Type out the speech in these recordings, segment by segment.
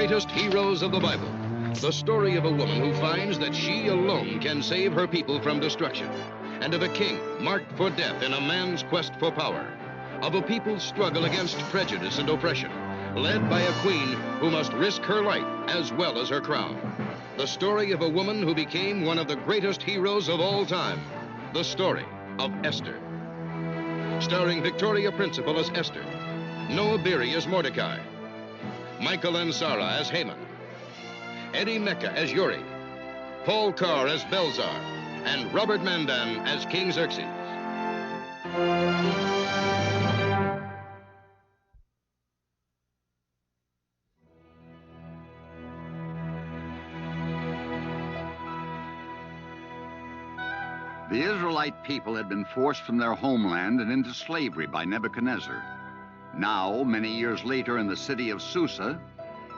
greatest heroes of the Bible. The story of a woman who finds that she alone can save her people from destruction. And of a king marked for death in a man's quest for power. Of a people's struggle against prejudice and oppression, led by a queen who must risk her life as well as her crown. The story of a woman who became one of the greatest heroes of all time. The story of Esther. Starring Victoria Principal as Esther, Noah Beery as Mordecai, Michael Ansara as Haman, Eddie Mecca as Uri, Paul Carr as Belzar, and Robert Mandan as King Xerxes. The Israelite people had been forced from their homeland and into slavery by Nebuchadnezzar. Now, many years later in the city of Susa,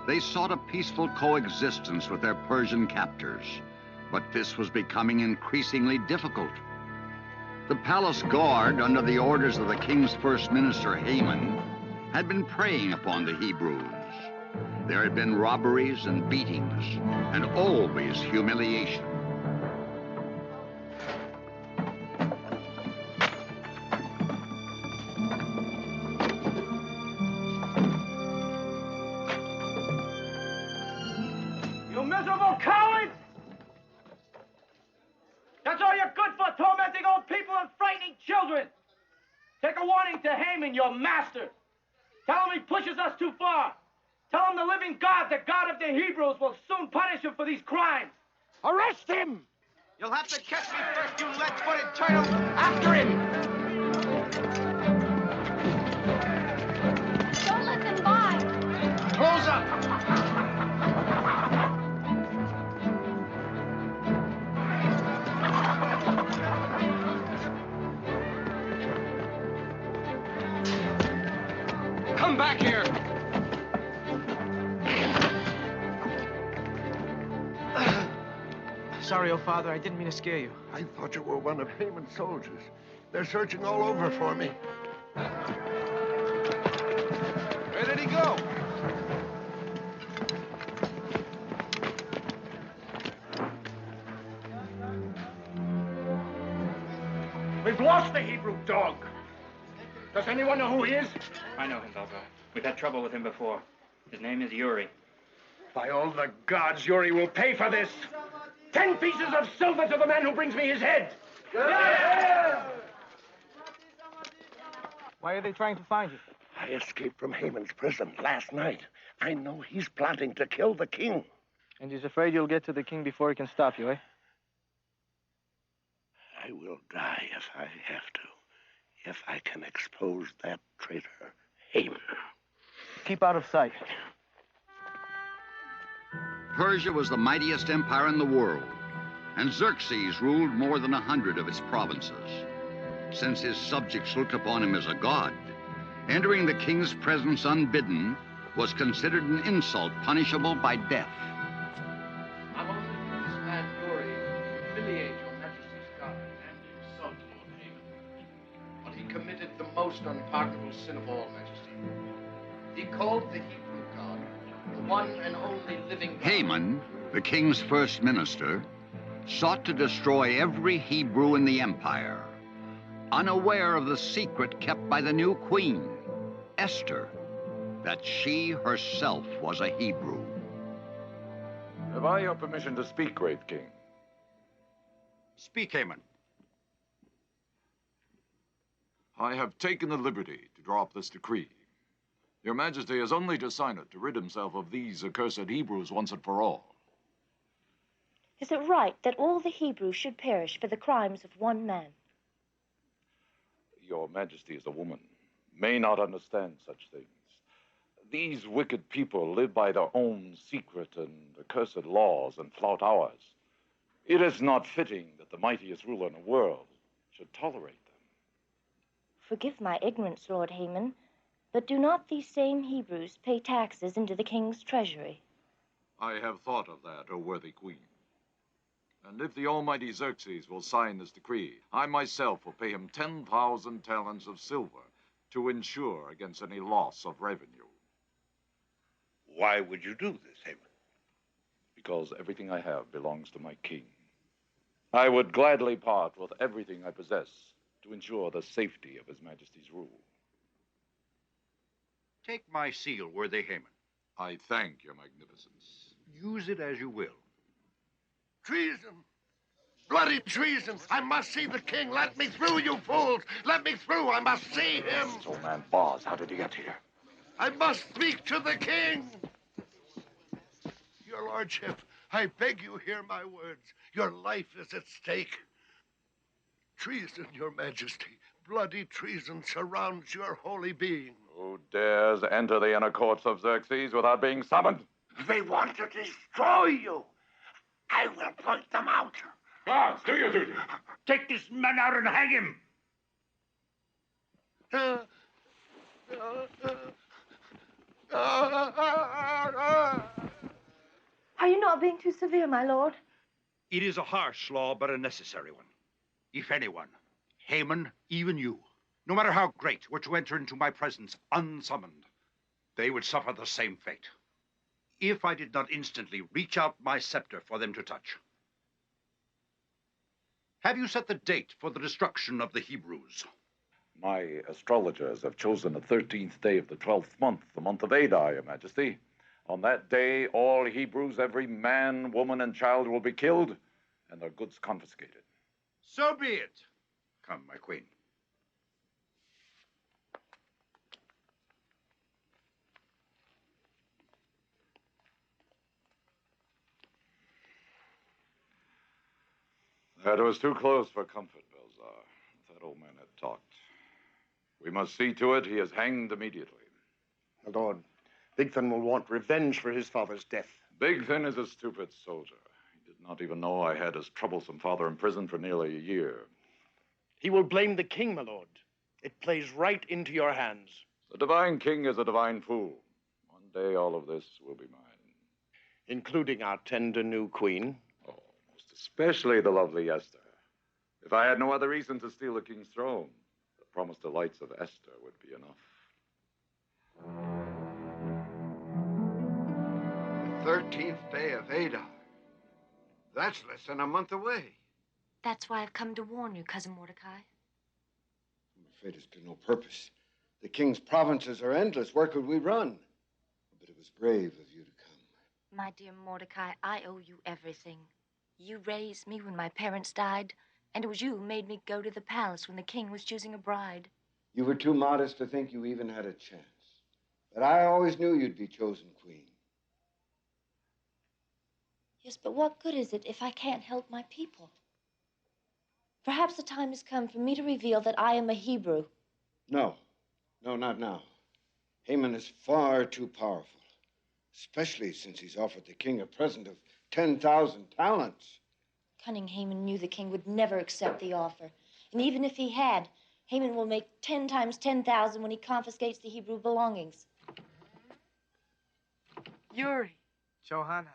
they sought a peaceful coexistence with their Persian captors. But this was becoming increasingly difficult. The palace guard, under the orders of the king's first minister, Haman, had been preying upon the Hebrews. There had been robberies and beatings, and always humiliation. You miserable cowards! That's all you're good for, tormenting old people and frightening children. Take a warning to Haman, your master. Tell him he pushes us too far. Tell him the living God, the God of the Hebrews, will soon punish him for these crimes. Arrest him! You'll have to catch me first, you lead-footed turtle. After him! Don't let them by. Close up! Come back here! Sorry, oh father, I didn't mean to scare you. I thought you were one of Haman's soldiers. They're searching all over for me. Where did he go? We've lost the Hebrew dog. Does anyone know who he is? I know him, Belzar. We've had trouble with him before. His name is Uri. By all the gods, Uri will pay for this. 10 pieces of silver to the man who brings me his head. Yeah! Why are they trying to find you? I escaped from Haman's prison last night. I know he's plotting to kill the king. And he's afraid you'll get to the king before he can stop you, eh? I will die if I have to. If I can expose that traitor, Haman. Keep out of sight. Persia was the mightiest empire in the world, and Xerxes ruled more than 100 of its provinces. Since his subjects looked upon him as a god, entering the king's presence unbidden was considered an insult punishable by death. I want this man Uri to humiliate your majesty's God and insult Lord Haman. But he committed the most unpardonable sin of all, Majesty. He called the Hebrew God the one and only living God. Haman, the king's first minister, sought to destroy every Hebrew in the empire, unaware of the secret kept by the new queen, Esther, that she herself was a Hebrew. Have I your permission to speak, great king? Speak, Haman. I have taken the liberty to draw up this decree. Your Majesty has only to sign it to rid himself of these accursed Hebrews once and for all. Is it right that all the Hebrews should perish for the crimes of one man? Your Majesty is a woman, may not understand such things. These wicked people live by their own secret and accursed laws and flout ours. It is not fitting that the mightiest ruler in the world should tolerate them. Forgive my ignorance, Lord Haman, but do not these same Hebrews pay taxes into the king's treasury? I have thought of that, O worthy queen. And if the almighty Xerxes will sign this decree, I myself will pay him 10,000 talents of silver to ensure against any loss of revenue. Why would you do this, Haman? Because everything I have belongs to my king. I would gladly part with everything I possess to ensure the safety of His Majesty's rule. Take my seal, worthy Haman. I thank your magnificence. Use it as you will. Treason! Bloody treason! I must see the king. Let me through, you fools! Let me through! I must see him! This old man Boz, how did he get here? I must speak to the king! Your lordship, I beg you hear my words. Your life is at stake. Treason, your majesty. Bloody treason surrounds your holy being. Who dares enter the inner courts of Xerxes without being summoned? They want to destroy you. I will point them out. Guards, do your duty. Take this man out and hang him. Are you not being too severe, my lord? It is a harsh law, but a necessary one. If anyone, Haman, even you, no matter how great, were to enter into my presence unsummoned, they would suffer the same fate. If I did not instantly reach out my scepter for them to touch. Have you set the date for the destruction of the Hebrews? My astrologers have chosen the 13th day of the 12th month, the month of Adar, Your Majesty. On that day, all Hebrews, every man, woman, and child will be killed, and their goods confiscated. So be it. Come, my queen. That was too close for comfort, Belzar. If that old man had talked. We must see to it he is hanged immediately. My lord, Bigthan will want revenge for his father's death. Bigthan is a stupid soldier. He did not even know I had his troublesome father imprisoned for nearly a year. He will blame the king, my lord. It plays right into your hands. The divine king is a divine fool. One day all of this will be mine. Including our tender new queen. Oh, most especially the lovely Esther. If I had no other reason to steal the king's throne, the promised delights of Esther would be enough. The 13th day of Adar. That's less than a month away. That's why I've come to warn you, Cousin Mordecai. I'm afraid it's to no purpose. The king's provinces are endless. Where could we run? But it was brave of you to come. My dear Mordecai, I owe you everything. You raised me when my parents died, and it was you who made me go to the palace when the king was choosing a bride. You were too modest to think you even had a chance. But I always knew you'd be chosen queen. Yes, but what good is it if I can't help my people? Perhaps the time has come for me to reveal that I am a Hebrew. No, not now. Haman is far too powerful, especially since he's offered the king a present of 10,000 talents. Cunning Haman knew the king would never accept the offer. And even if he had, Haman will make 10 times 10,000 when he confiscates the Hebrew belongings. Yuri. Johanna.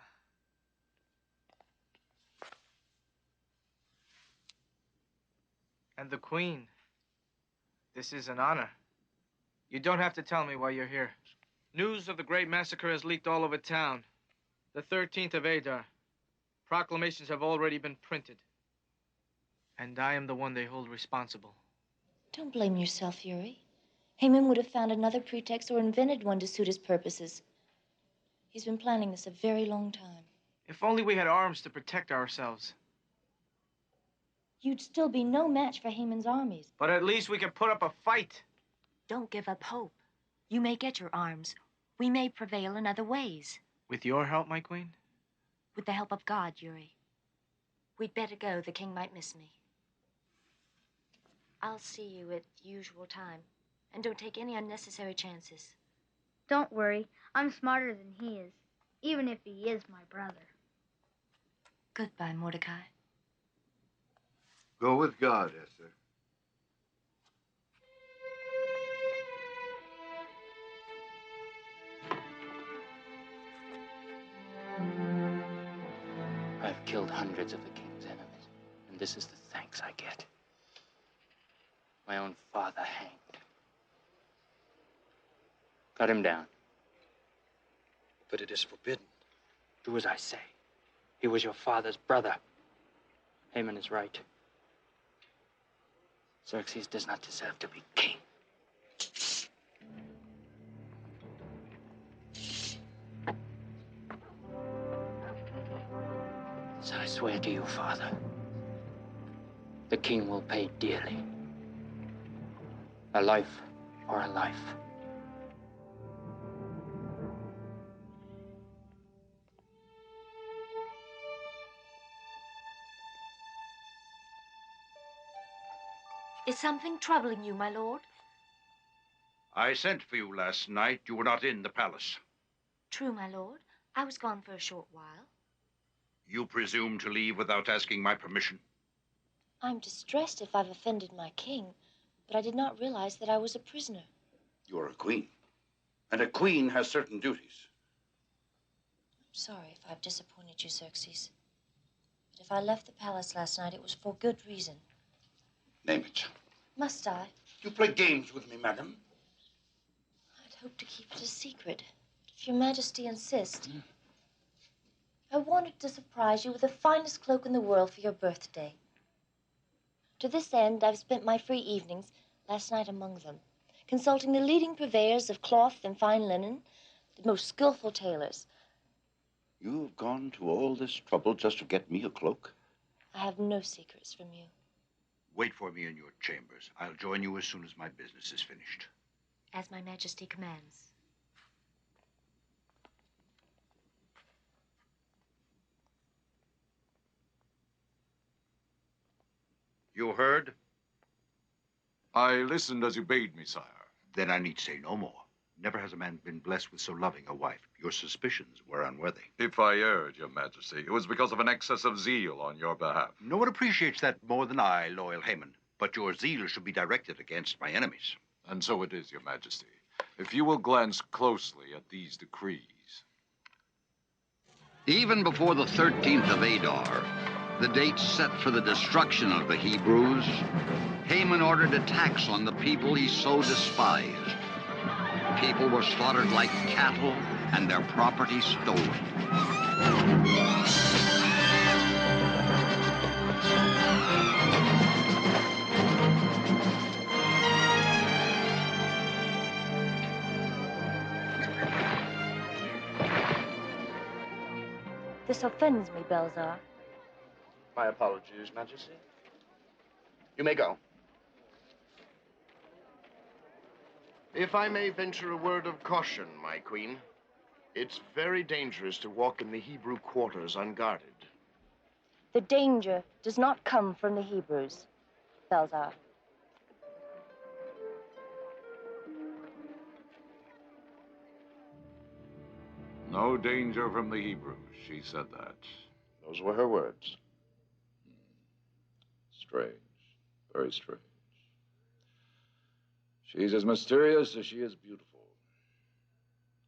And the Queen. This is an honor. You don't have to tell me why you're here. News of the great massacre has leaked all over town. The 13th of Adar. Proclamations have already been printed. And I am the one they hold responsible. Don't blame yourself, Yuri. Haman would have found another pretext or invented one to suit his purposes. He's been planning this a very long time. If only we had arms to protect ourselves. You'd still be no match for Haman's armies. But at least we could put up a fight. Don't give up hope. You may get your arms. We may prevail in other ways. With your help, my queen? With the help of God, Yuri. We'd better go. The king might miss me. I'll see you at the usual time. And don't take any unnecessary chances. Don't worry. I'm smarter than he is, even if he is my brother. Goodbye, Mordecai. Go with God, Esther. I've killed hundreds of the king's enemies, and this is the thanks I get. My own father hanged. Cut him down. But it is forbidden. Do as I say. He was your father's brother. Haman is right. Xerxes does not deserve to be king. So I swear to you, Father, the king will pay dearly. A life for a life. Is something troubling you, my lord? I sent for you last night. You were not in the palace. True, my lord. I was gone for a short while. You presume to leave without asking my permission? I'm distressed if I've offended my king, but I did not realize that I was a prisoner. You're a queen, and a queen has certain duties. I'm sorry if I've disappointed you, Xerxes. But if I left the palace last night, it was for good reason. Name it. Must I? You play games with me, madam. I'd hoped to keep it a secret. If your majesty insists. I wanted to surprise you with the finest cloak in the world for your birthday. To this end, I've spent my free evenings, last night among them, consulting the leading purveyors of cloth and fine linen, the most skillful tailors. You've gone to all this trouble just to get me a cloak? I have no secrets from you. Wait for me in your chambers. I'll join you as soon as my business is finished. As my majesty commands. You heard? I listened as you bade me, sire. Then I need say no more. Never has a man been blessed with so loving a wife. Your suspicions were unworthy. If I erred, Your Majesty, it was because of an excess of zeal on your behalf. No one appreciates that more than I, loyal Haman. But your zeal should be directed against my enemies. And so it is, Your Majesty. If you will glance closely at these decrees. Even before the 13th of Adar, the date set for the destruction of the Hebrews, Haman ordered a tax on the people he so despised. People were slaughtered like cattle and their property stolen. This offends me, Belzar. My apologies, Majesty. You may go. If I may venture a word of caution, my queen, it's very dangerous to walk in the Hebrew quarters unguarded. The danger does not come from the Hebrews, Belzar. No danger from the Hebrews. She said that. Those were her words. Strange. Very strange. She's as mysterious as she is beautiful.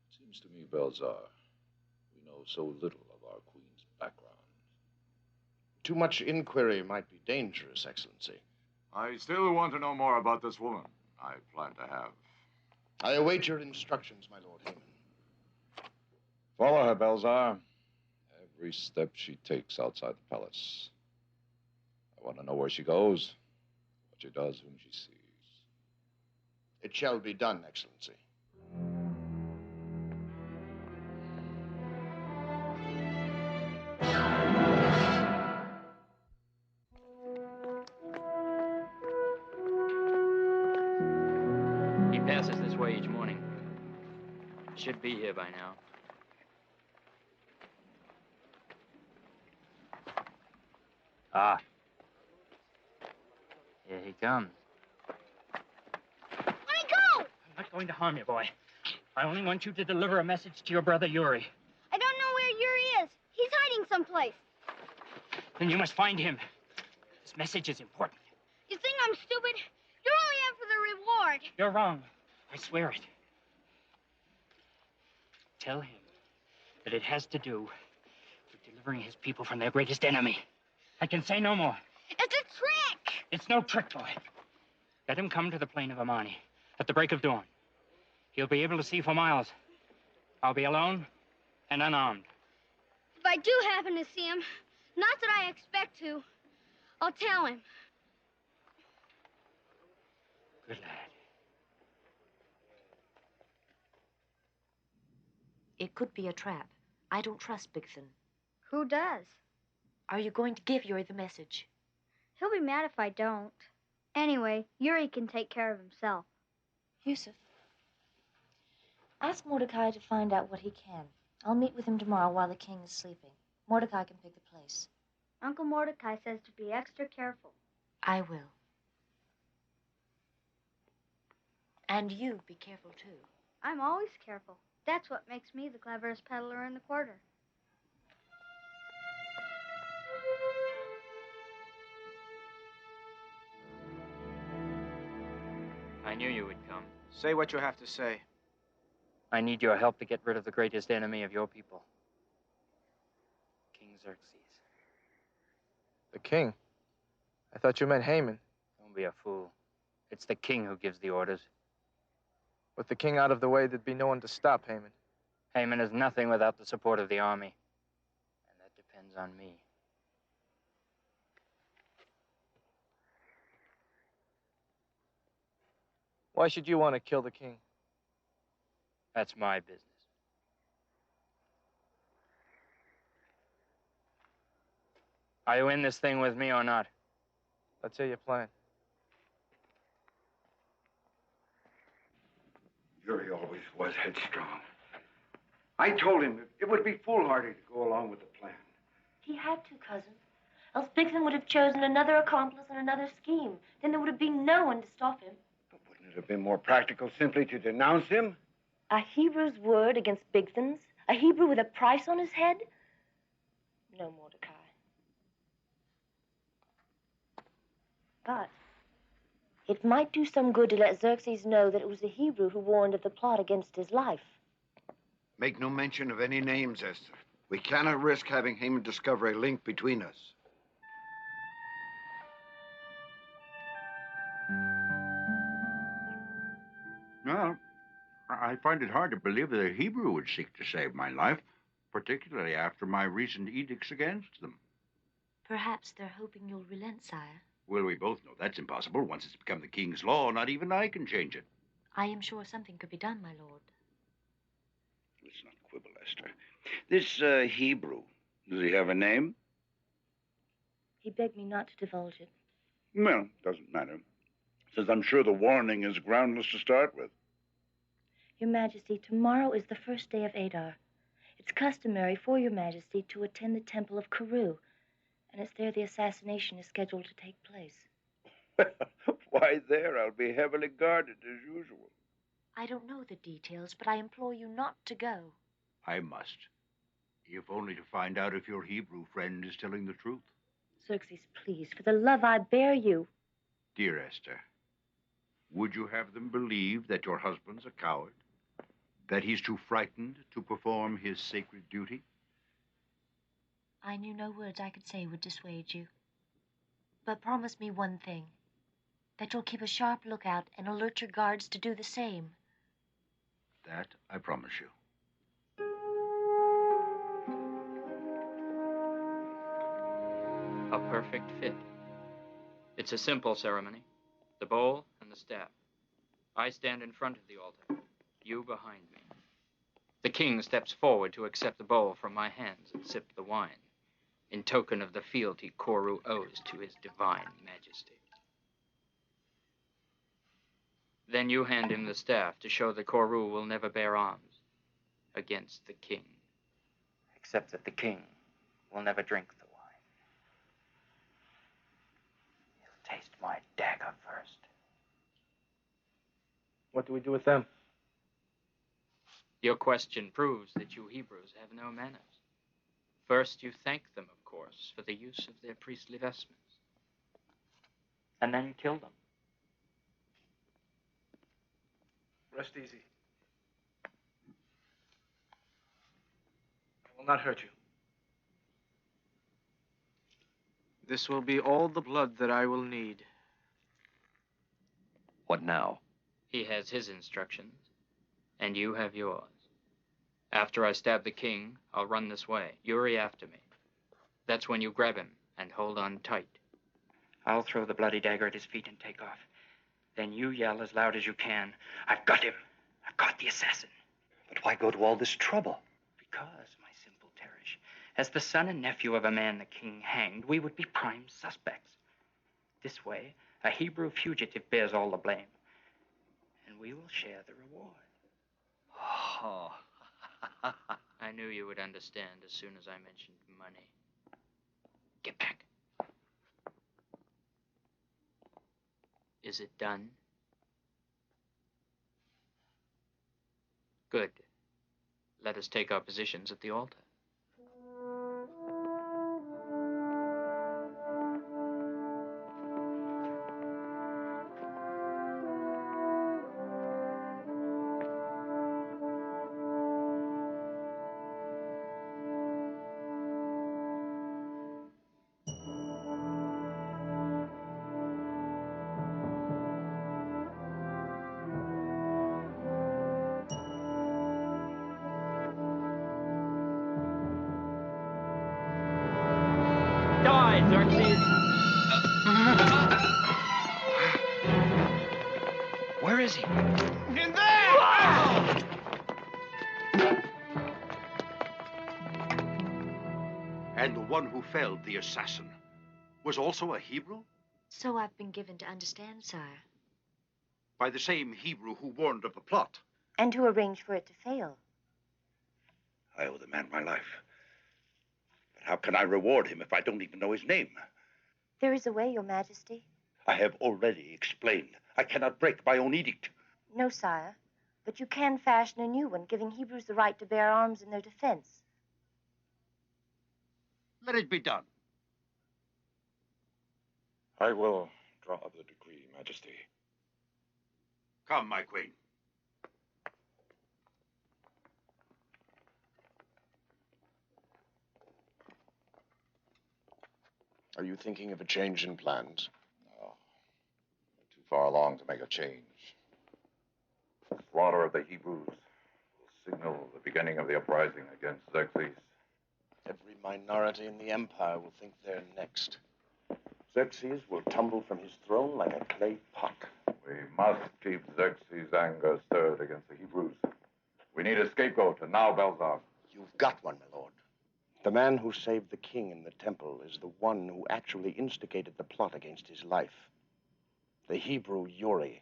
It seems to me, Belzar, we know so little of our queen's background. Too much inquiry might be dangerous, Excellency. I still want to know more about this woman I plan to have. I await your instructions, my Lord Haman. Follow her, Belzar. Every step she takes outside the palace. I want to know where she goes, what she does, whom she sees. It shall be done, Excellency. He passes this way each morning. Should be here by now. Ah. Here he comes. Let me go! I'm not going to harm you, boy. I only want you to deliver a message to your brother Yuri. I don't know where Yuri is. He's hiding someplace. Then you must find him. This message is important. You think I'm stupid? You're only out for the reward. You're wrong. I swear it. Tell him that it has to do with delivering his people from their greatest enemy. I can say no more. It's a trick! It's no trick, boy. Let him come to the plain of Amani at the break of dawn. He'll be able to see for miles. I'll be alone, and unarmed. If I do happen to see him, not that I expect to, I'll tell him. Good lad. It could be a trap. I don't trust Bigthan. Who does? Are you going to give Yuri the message? He'll be mad if I don't. Anyway, Yuri can take care of himself. Yusuf, ask Mordecai to find out what he can. I'll meet with him tomorrow while the king is sleeping. Mordecai can pick the place. Uncle Mordecai says to be extra careful. I will. And you be careful, too. I'm always careful. That's what makes me the cleverest peddler in the quarter. I knew you would come. Say what you have to say. I need your help to get rid of the greatest enemy of your people, King Xerxes. The king? I thought you meant Haman. Don't be a fool. It's the king who gives the orders. With the king out of the way, there'd be no one to stop Haman. Haman is nothing without the support of the army. And that depends on me. Why should you want to kill the king? That's my business. Are you in this thing with me or not? Let's hear your plan. Yuri always was headstrong. I told him it would be foolhardy to go along with the plan. He had to, cousin. Else Bigthan would have chosen another accomplice and another scheme. Then there would have been no one to stop him. But wouldn't it have been more practical simply to denounce him? A Hebrew's word against Bigthan's? A Hebrew with a price on his head? No, Mordecai. But it might do some good to let Xerxes know that it was the Hebrew who warned of the plot against his life. Make no mention of any names, Esther. We cannot risk having Haman discover a link between us. Well, I find it hard to believe that a Hebrew would seek to save my life, particularly after my recent edicts against them. Perhaps they're hoping you'll relent, sire. Well, we both know that's impossible. Once it's become the king's law, not even I can change it. I am sure something could be done, my lord. Let's not quibble, Esther. This Hebrew, does he have a name? He begged me not to divulge it. Well, doesn't matter. Says I'm sure the warning is groundless to start with. Your Majesty, tomorrow is the first day of Adar. It's customary for Your Majesty to attend the temple of Karu, and it's there the assassination is scheduled to take place. Why, there I'll be heavily guarded as usual. I don't know the details, but I implore you not to go. I must. If only to find out if your Hebrew friend is telling the truth. Xerxes, please, for the love I bear you. Dear Esther, would you have them believe that your husband's a coward? That he's too frightened to perform his sacred duty? I knew no words I could say would dissuade you. But promise me one thing, that you'll keep a sharp lookout and alert your guards to do the same. That I promise you. A perfect fit. It's a simple ceremony. The bowl and the staff. I stand in front of the altar, you behind me. The king steps forward to accept the bowl from my hands and sip the wine, in token of the fealty Koru owes to his divine majesty. Then you hand him the staff to show that Koru will never bear arms against the king. Except that the king will never drink the wine. He'll taste my dagger first. What do we do with them? Your question proves that you Hebrews have no manners. First, you thank them, of course, for the use of their priestly vestments. And then kill them. Rest easy. I will not hurt you. This will be all the blood that I will need. What now? He has his instructions, and you have yours. After I stab the king, I'll run this way. Yuri after me. That's when you grab him and hold on tight. I'll throw the bloody dagger at his feet and take off. Then you yell as loud as you can, "I've got him! I've caught the assassin!" But why go to all this trouble? Because, my simple Teresh, as the son and nephew of a man the king hanged, we would be prime suspects. This way, a Hebrew fugitive bears all the blame, and we will share the reward. Oh. I knew you would understand as soon as I mentioned money. Get back. Is it done? Good. Let us take our positions at the altar. Die, Xerxes! Where is he? In there! And the one who felled the assassin was also a Hebrew? So I've been given to understand, sire. By the same Hebrew who warned of the plot. And who arranged for it to fail. I owe the man my life. But how can I reward him if I don't even know his name? There is a way, Your Majesty. I have already explained. I cannot break my own edict. No, sire. But you can fashion a new one, giving Hebrews the right to bear arms in their defense. Let it be done. I will draw up the decree, Majesty. Come, my queen. Are you thinking of a change in plans? No. We're too far along to make a change. The slaughter of the Hebrews will signal the beginning of the uprising against Xerxes. Every minority in the empire will think they're next. Xerxes will tumble from his throne like a clay pot. We must keep Xerxes' anger stirred against the Hebrews. We need a scapegoat, and now, Belzar. You've got one, my lord. The man who saved the king in the temple is the one who actually instigated the plot against his life. The Hebrew Yuri.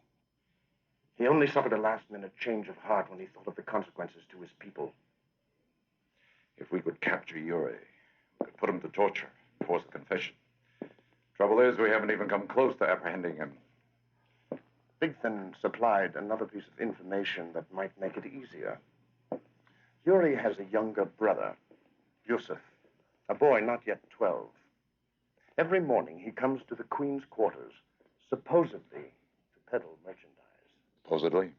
He only suffered a last-minute change of heart when he thought of the consequences to his people. If we could capture Yuri, we could put him to torture, force a confession. Trouble is, we haven't even come close to apprehending him. Bigthan supplied another piece of information that might make it easier. Yuri has a younger brother, Yusuf, a boy not yet 12. Every morning he comes to the Queen's quarters, supposedly to peddle merchandise. Supposedly?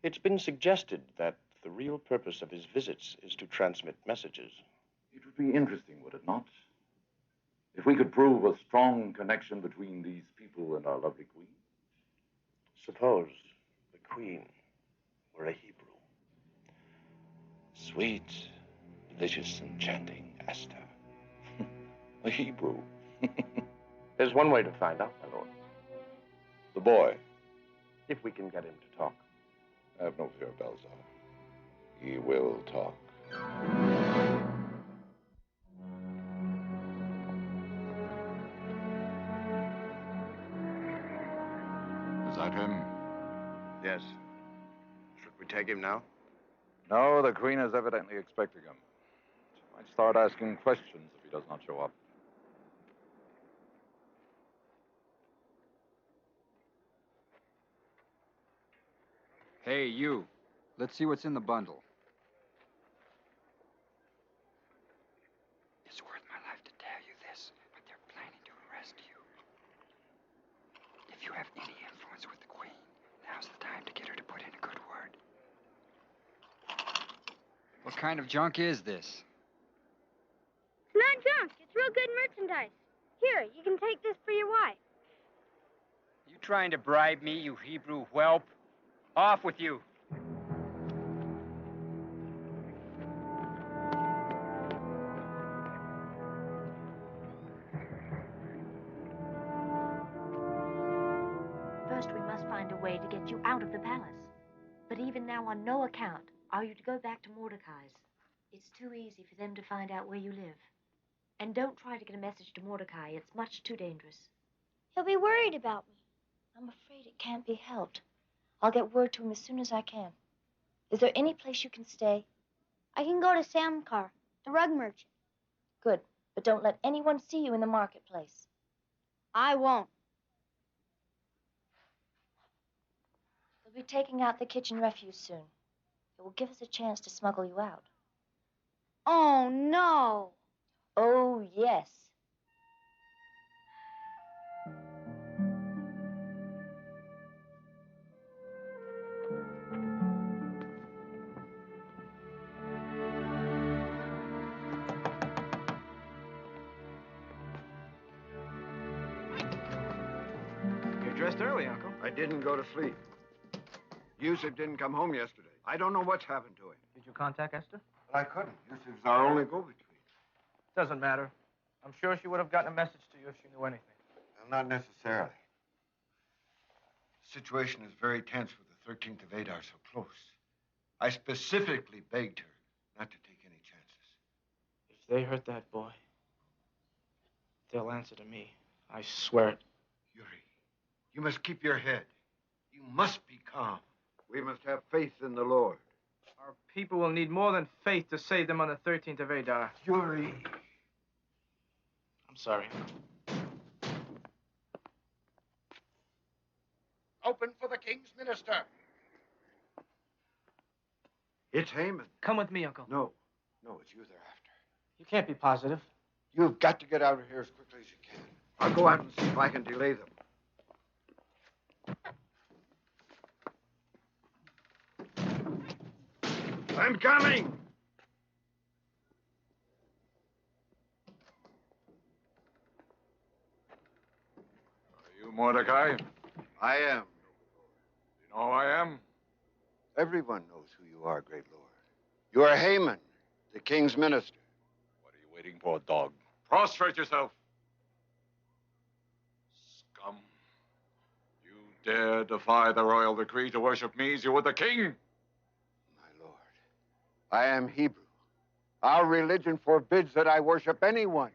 It's been suggested that the real purpose of his visits is to transmit messages. It would be interesting, would it not? If we could prove a strong connection between these people and our lovely Queen. Suppose the Queen were a Hebrew. Sweet, delicious, enchanting Esther. A Hebrew. There's one way to find out, my lord. The boy. If we can get him to talk. Have no fear, Belzar. He will talk. Is that him? Yes. Should we take him now? No, the Queen is evidently expecting him. She might start asking questions if he does not show up. Hey, you. Let's see what's in the bundle. It's worth my life to tell you this, but they're planning to arrest you. If you have any influence with the Queen, now's the time to get her to put in a good word. What kind of junk is this? It's not junk. It's real good merchandise. Here, you can take this for your wife. You trying to bribe me, you Hebrew whelp? Off with you. find a way to get you out of the palace. But even now, on no account are you to go back to Mordecai's. It's too easy for them to find out where you live. And don't try to get a message to Mordecai. It's much too dangerous. He'll be worried about me. I'm afraid it can't be helped. I'll get word to him as soon as I can. Is there any place you can stay? I can go to Samkar, the rug merchant. Good, but don't let anyone see you in the marketplace. I won't. They'll be taking out the kitchen refuse soon. It will give us a chance to smuggle you out. Oh, no. Oh, yes. You're dressed early, Uncle. I didn't go to sleep. Yusuf didn't come home yesterday. I don't know what's happened to him. Did you contact Esther? But I couldn't. Yusuf's our only go-between. Doesn't matter. I'm sure she would have gotten a message to you if she knew anything. Well, not necessarily. The situation is very tense with the 13th of Adar so close. I specifically begged her not to take any chances. If they hurt that boy, they'll answer to me. I swear it. Yuri, you must keep your head. You must be calm. We must have faith in the Lord. Our people will need more than faith to save them on the 13th of Adar. Yuri. I'm sorry. Open for the king's minister. It's Haman. Come with me, Uncle. No. No, it's you they're after. You can't be positive. You've got to get out of here as quickly as you can. I'll go out and see if I can delay them. I'm coming! Are you Mordecai? I am. You know who I am? Everyone knows who you are, great lord. You are Haman, the king's minister. What are you waiting for, dog? Prostrate yourself. Scum. You dare defy the royal decree to worship me as you would the king? My lord, I am Hebrew. Our religion forbids that I worship anyone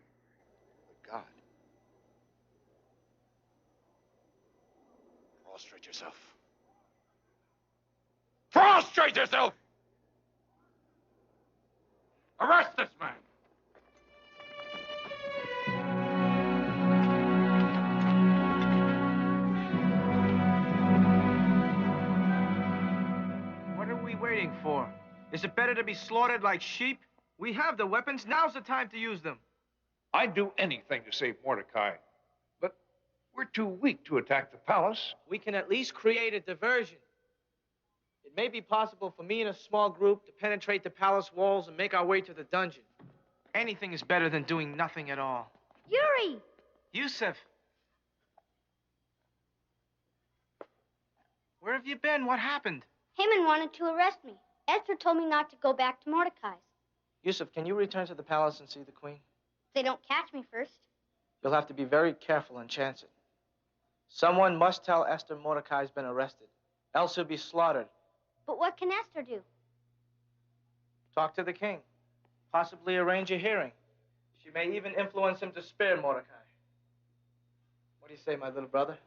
but God. Prostrate yourself. Prostrate yourself! Arrest this man! What are we waiting for? Is it better to be slaughtered like sheep? We have the weapons. Now's the time to use them. I'd do anything to save Mordecai, but we're too weak to attack the palace. We can at least create a diversion. It may be possible for me and a small group to penetrate the palace walls and make our way to the dungeon. Anything is better than doing nothing at all. Yuri! Yusuf! Where have you been? What happened? Haman wanted to arrest me. Esther told me not to go back to Mordecai's. Yusuf, can you return to the palace and see the queen? If they don't catch me first. You'll have to be very careful and chance it. Someone must tell Esther Mordecai's been arrested, else he'll be slaughtered. But what can Esther do? Talk to the king. Possibly arrange a hearing. She may even influence him to spare Mordecai. What do you say, my little brother?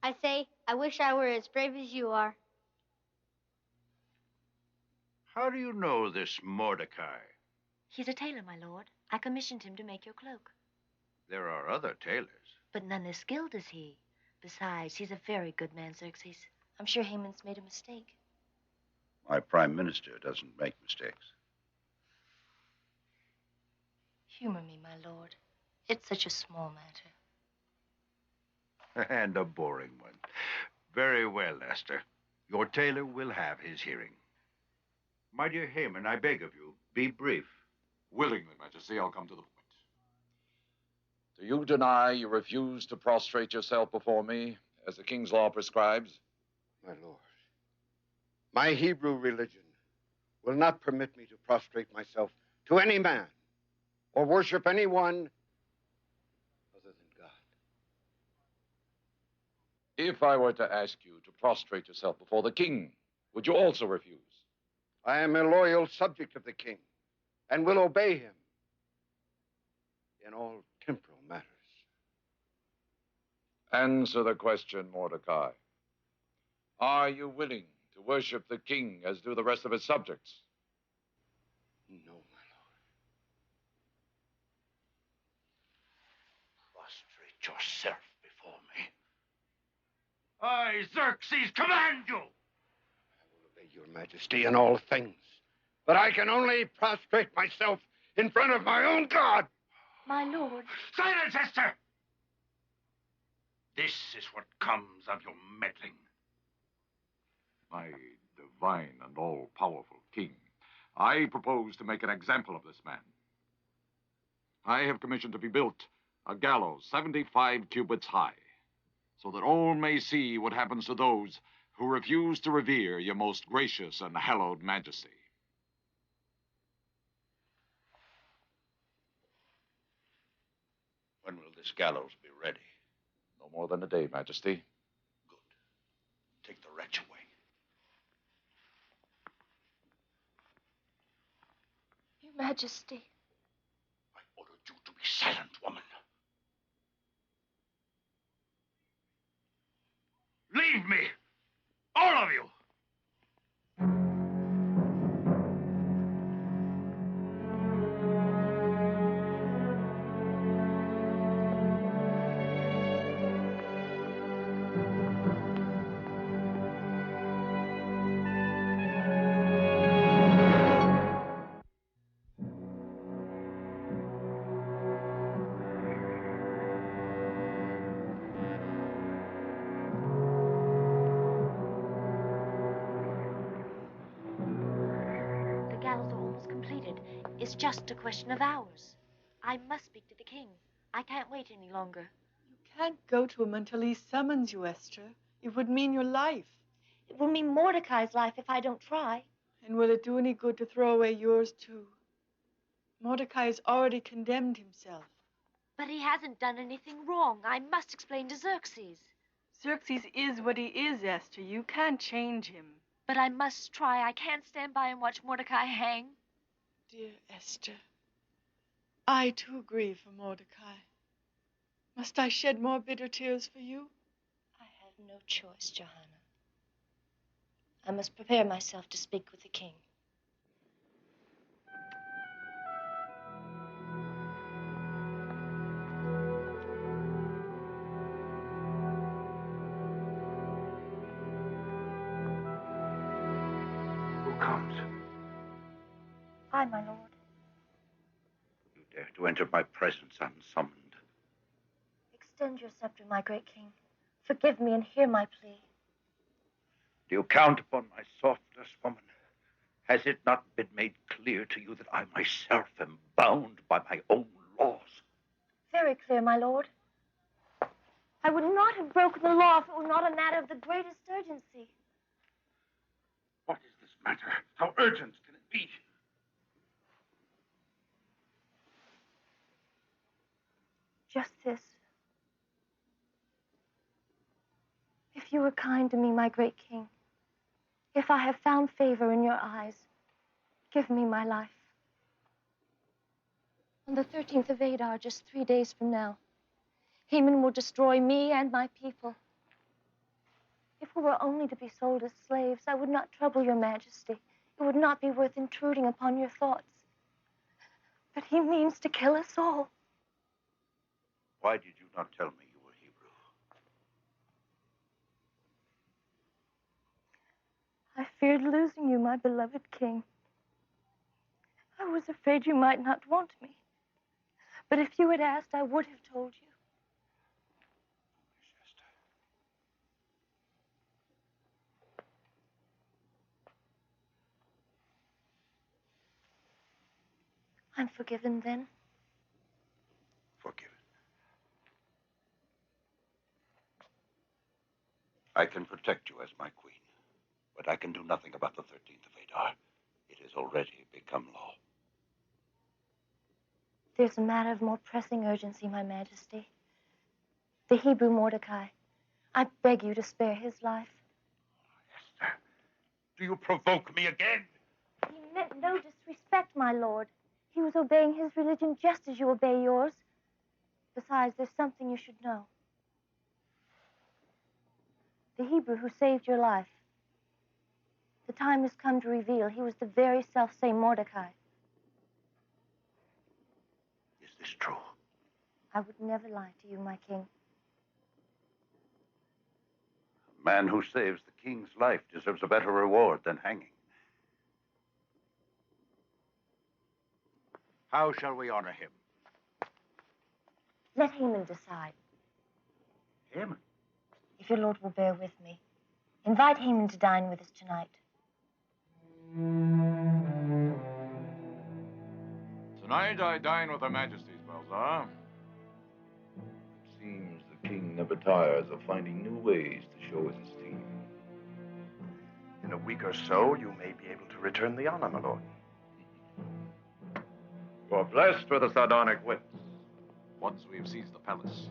I say, I wish I were as brave as you are. How do you know this Mordecai? He's a tailor, my lord. I commissioned him to make your cloak. There are other tailors. But none as skilled as he. Besides, he's a very good man, Xerxes. I'm sure Haman's made a mistake. My prime minister doesn't make mistakes. Humor me, my lord. It's such a small matter. And a boring one. Very well, Esther. Your tailor will have his hearing. My dear Haman, I beg of you, be brief. Willingly, Majesty, I'll come to the point. Do you deny you refuse to prostrate yourself before me, as the king's law prescribes? My lord, my Hebrew religion will not permit me to prostrate myself to any man or worship anyone other than God. If I were to ask you to prostrate yourself before the king, would you also refuse? I am a loyal subject of the king and will obey him in all temporal matters. Answer the question, Mordecai. Are you willing to worship the king as do the rest of his subjects? No, my lord. Prostrate yourself before me. I, Xerxes, command you. I will obey your majesty in all things, but I can only prostrate myself in front of my own God. My lord. Silence, Esther! This is what comes of your meddling. My divine and all-powerful king, I propose to make an example of this man. I have commissioned to be built a gallows 75 cubits high, so that all may see what happens to those who refuse to revere your most gracious and hallowed majesty. When will this gallows be ready? No more than a day, Majesty. Take the wretch away. Your Majesty. I ordered you to be silent, woman. Leave me! All of you! The gallows are almost completed. It's just a question of hours. I must speak to the king. I can't wait any longer. You can't go to him until he summons you, Esther. It would mean your life. It will mean Mordecai's life if I don't try. And will it do any good to throw away yours, too? Mordecai has already condemned himself. But he hasn't done anything wrong. I must explain to Xerxes. Xerxes is what he is, Esther. You can't change him. But I must try. I can't stand by and watch Mordecai hang. Dear Esther, I too grieve for Mordecai. Must I shed more bitter tears for you? I have no choice, Johanna. I must prepare myself to speak with the king. Who comes? I, my lord. You dare to enter my presence unsummoned. Extend your scepter, my great king. Forgive me and hear my plea. Do you count upon my softness, woman? Has it not been made clear to you that I myself am bound by my own laws? Very clear, my lord. I would not have broken the law if it were not a matter of the greatest urgency. What is this matter? How urgent can it be? Just this. If you were kind to me, my great king, if I have found favor in your eyes, give me my life. On the 13th of Adar, just 3 days from now, Haman will destroy me and my people. If we were only to be sold as slaves, I would not trouble your majesty. It would not be worth intruding upon your thoughts. But he means to kill us all. Why did you not tell me you were Hebrew? I feared losing you, my beloved king. I was afraid you might not want me. But if you had asked, I would have told you. I'm forgiven then. Forgiven. I can protect you as my queen, but I can do nothing about the 13th of Adar. It has already become law. There's a matter of more pressing urgency, my majesty. The Hebrew Mordecai. I beg you to spare his life. Do you provoke me again? He meant no disrespect, my lord. He was obeying his religion just as you obey yours. Besides, there's something you should know. The Hebrew who saved your life, the time has come to reveal he was the very self-same Mordecai. Is this true? I would never lie to you, my king. A man who saves the king's life deserves a better reward than hanging. How shall we honor him? Let Haman decide. Haman? If your lord will bear with me, invite Haman to dine with us tonight. Tonight I dine with Her Majesty's Balzar. It seems the king never tires of finding new ways to show his esteem. In a week or so, you may be able to return the honor, my lord. You are blessed with a sardonic wit. Once we have seized the palace,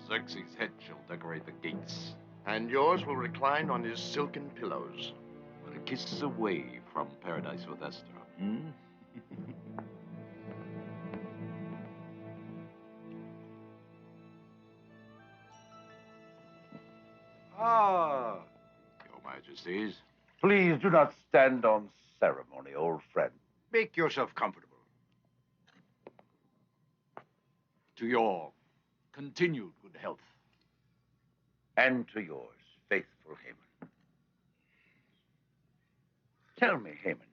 Xerxes' head shall decorate the gates. And yours will recline on his silken pillows. A kiss away from paradise with Esther. Hmm? Ah, Your Majesties. please do not stand on ceremony, old friend. Make yourself comfortable. To your continued good health. And to yours, faithful Haman. Tell me, Haman,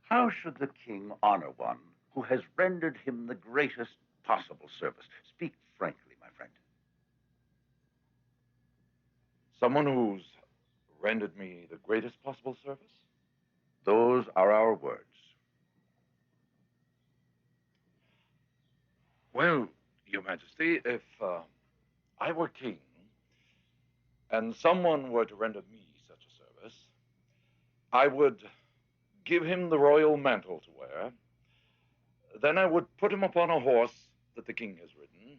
how should the king honor one who has rendered him the greatest possible service? Speak frankly, my friend. Someone who's rendered me the greatest possible service? Those are our words. Well, Your Majesty, if I were king and someone were to render me such a service, I would give him the royal mantle to wear. Then I would put him upon a horse that the king has ridden,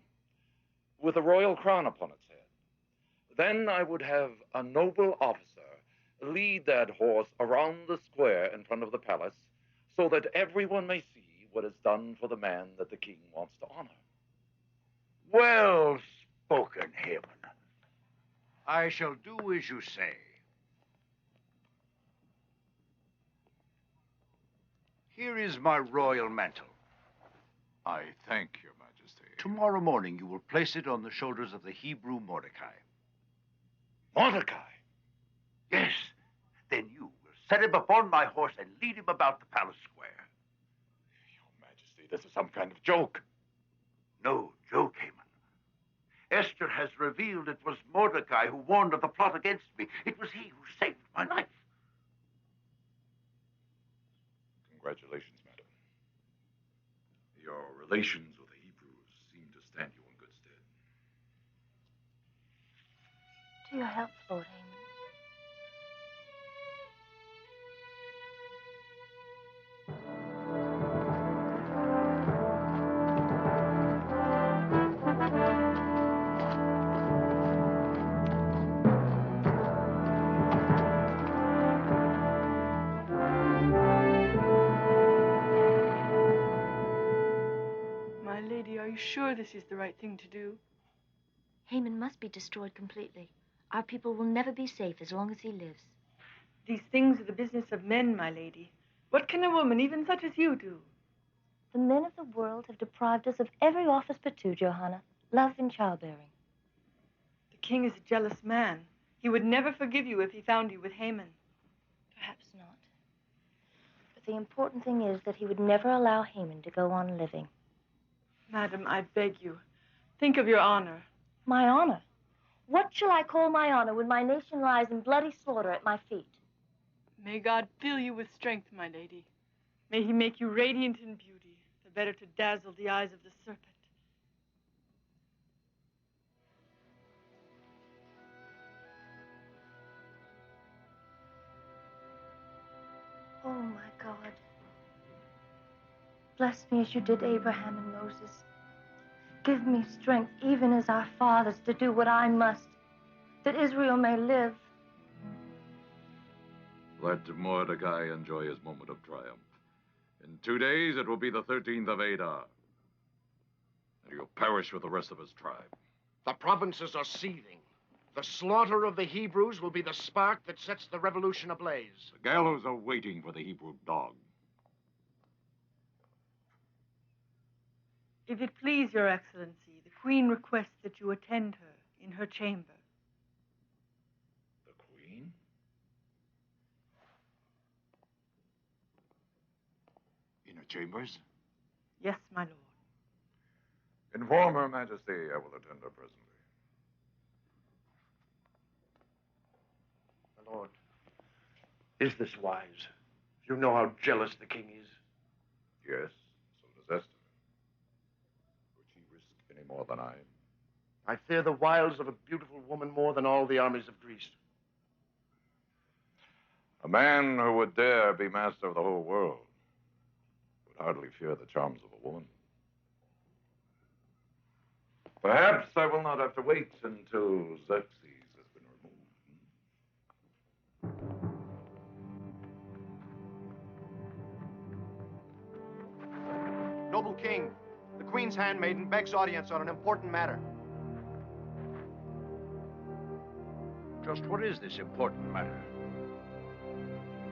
with a royal crown upon its head. Then I would have a noble officer lead that horse around the square in front of the palace, so that everyone may see what is done for the man that the king wants to honor. Well spoken, Haman. I shall do as you say. Here is my royal mantle. I thank Your Majesty. Tomorrow morning you will place it on the shoulders of the Hebrew Mordecai. Mordecai? Yes. Then you will set him upon my horse and lead him about the palace square. Your Majesty, this is some kind of joke. No joke, Haman. Esther has revealed it was Mordecai who warned of the plot against me. It was he who saved my life. Congratulations, madam. Your relations with the Hebrews seem to stand you in good stead. To your health, Lord Haman. My lady, are you sure this is the right thing to do? Haman must be destroyed completely. Our people will never be safe as long as he lives. These things are the business of men, my lady. What can a woman, even such as you, do? The men of the world have deprived us of every office but two, Johanna, love and childbearing. The king is a jealous man. He would never forgive you if he found you with Haman. Perhaps not. But the important thing is that he would never allow Haman to go on living. Madam, I beg you, think of your honor. My honor? What shall I call my honor when my nation lies in bloody slaughter at my feet? May God fill you with strength, my lady. May he make you radiant in beauty, the better to dazzle the eyes of the serpent. Oh, my God. Bless me as you did Abraham and Moses. Give me strength, even as our fathers, to do what I must. that Israel may live. Let Mordecai enjoy his moment of triumph. In 2 days, it will be the 13th of Adar. And he'll perish with the rest of his tribe. The provinces are seething. The slaughter of the Hebrews will be the spark that sets the revolution ablaze. The gallows are waiting for the Hebrew dog. If it please your excellency, the queen requests that you attend her in her chamber. The queen? In her chambers? Yes, my lord. Inform her Majesty I will attend her presently. My lord, is this wise? You know how jealous the king is. Yes, so does Esther. Would she risk any more than I? I fear the wiles of a beautiful woman more than all the armies of Greece. A man who would dare be master of the whole world would hardly fear the charms of a woman. Perhaps I will not have to wait until Xerxes has been removed. Noble king, the queen's handmaiden begs audience on an important matter. Just what is this important matter?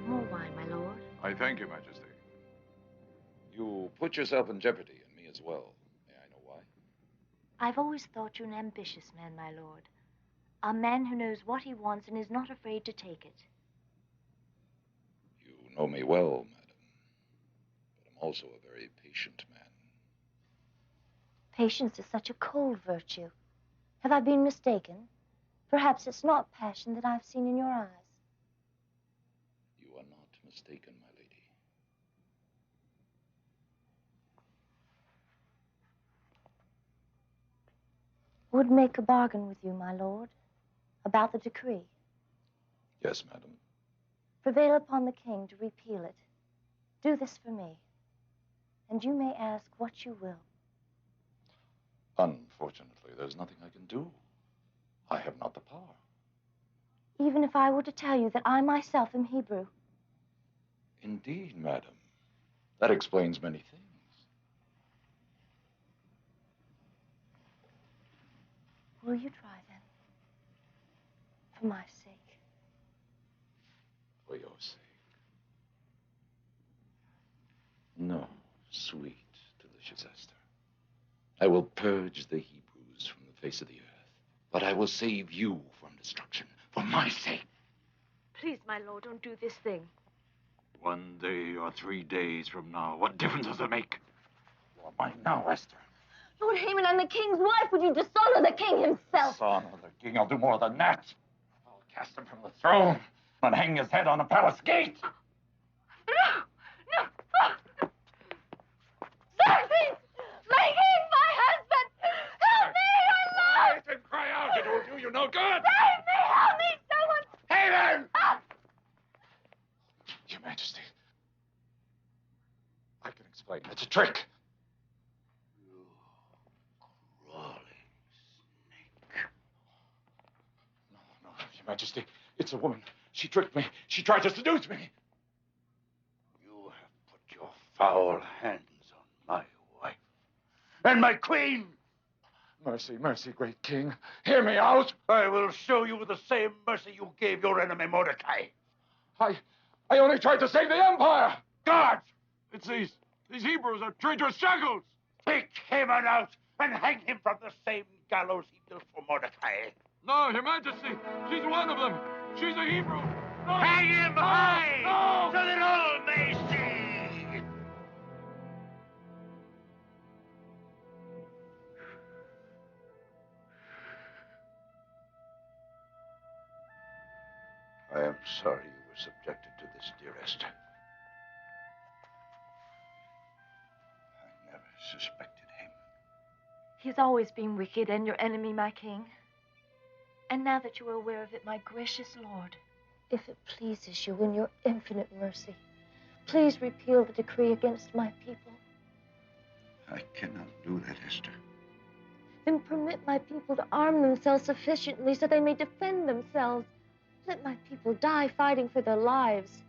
More wine, my lord. I thank you, Majesty. You put yourself in jeopardy, and me as well. May I know why? I've always thought you an ambitious man, my lord. A man who knows what he wants and is not afraid to take it. You know me well, madam. But I'm also a very patient man. Patience is such a cold virtue. Have I been mistaken? Perhaps it's not passion that I've seen in your eyes. You are not mistaken, my lady. Would make a bargain with you, my lord, about the decree. Yes, madam. Prevail upon the king to repeal it. Do this for me, and you may ask what you will. Unfortunately, there's nothing I can do. I have not the power. Even if I were to tell you that I myself am Hebrew. Indeed, madam. That explains many things. Will you try then? For my sake. For your sake. No, sweet, delicious Esther. I will purge the Hebrews from the face of the earth. But I will save you from destruction for my sake. Please, my lord, don't do this thing. 1 day or 3 days from now, what difference does it make? You are mine now, Esther. Lord Haman, I'm the king's wife. Would you dishonor the king himself? Son of the king, I'll do more than that. I'll cast him from the throne and hang his head on a palace gate. No! Xerxes! My king, my husband! Help me! I'm lost! Quiet and cry out. It will do you no good. Save me! Help me! Someone! Haman! Ah! Your Majesty. I can explain. It's a trick. No, Your Majesty. It's a woman. She tricked me. She tried to seduce me. You have put your foul hands on my wife and my queen. Mercy, mercy, great king. Hear me out. I will show you the same mercy you gave your enemy Mordecai. I only tried to save the empire. Guards! It's these Hebrews are traitorous shackles. Pick Haman out and hang him from the same gallows he built for Mordecai. No, Your Majesty. She's one of them. She's a Hebrew. No. Hang him high No. so that all may see. I am sorry you were subjected to this, dear Esther. I never suspected him. He's always been wicked and your enemy, my king. And now that you are aware of it, my gracious lord. If it pleases you in your infinite mercy, please repeal the decree against my people. I cannot do that, Esther. Then permit my people to arm themselves sufficiently so they may defend themselves. Let my people die fighting for their lives.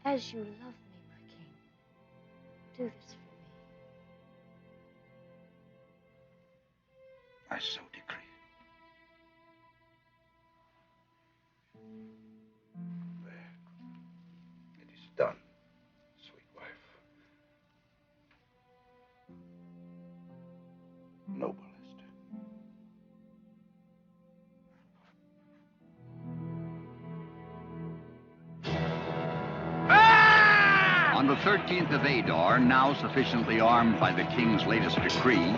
As you love me, my king, do this for me. I so decree. There. It is done, sweet wife. Noble Esther. On the 13th of Adar, now sufficiently armed by the king's latest decree,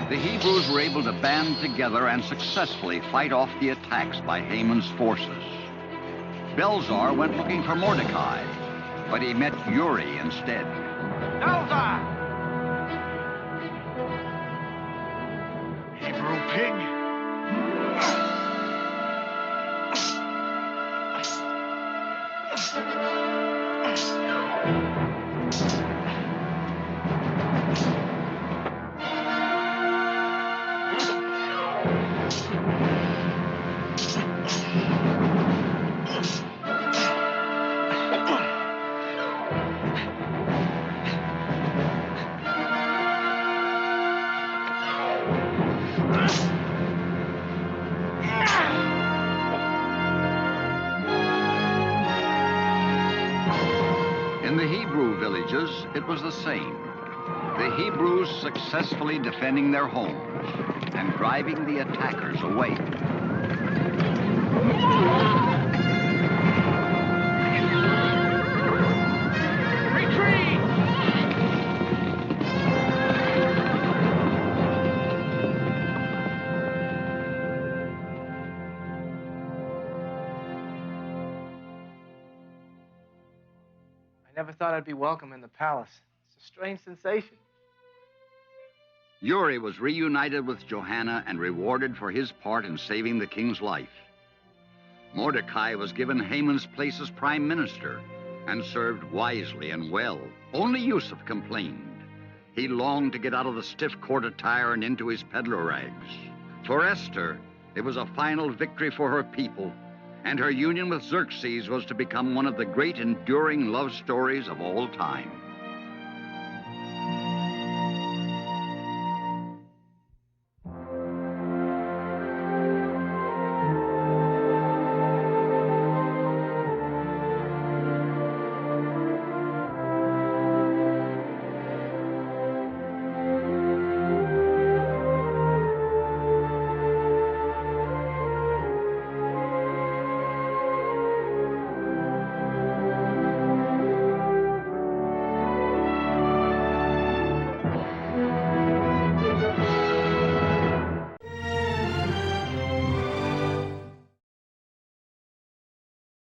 the Hebrews were able to band together and successfully fight off the attacks by Haman's forces. Belzar went looking for Mordecai, but he met Uri instead. Belzar! Hebrew pig. In the Hebrew villages, it was the same. The Hebrews successfully defending their homes and driving the attackers away. Retreat! I never thought I'd be welcome in the palace. It's a strange sensation. Uri was reunited with Johanna and rewarded for his part in saving the king's life. Mordecai was given Haman's place as prime minister and served wisely and well. Only Yusuf complained. He longed to get out of the stiff court attire and into his peddler rags. For Esther, it was a final victory for her people, and her union with Xerxes was to become one of the great enduring love stories of all time.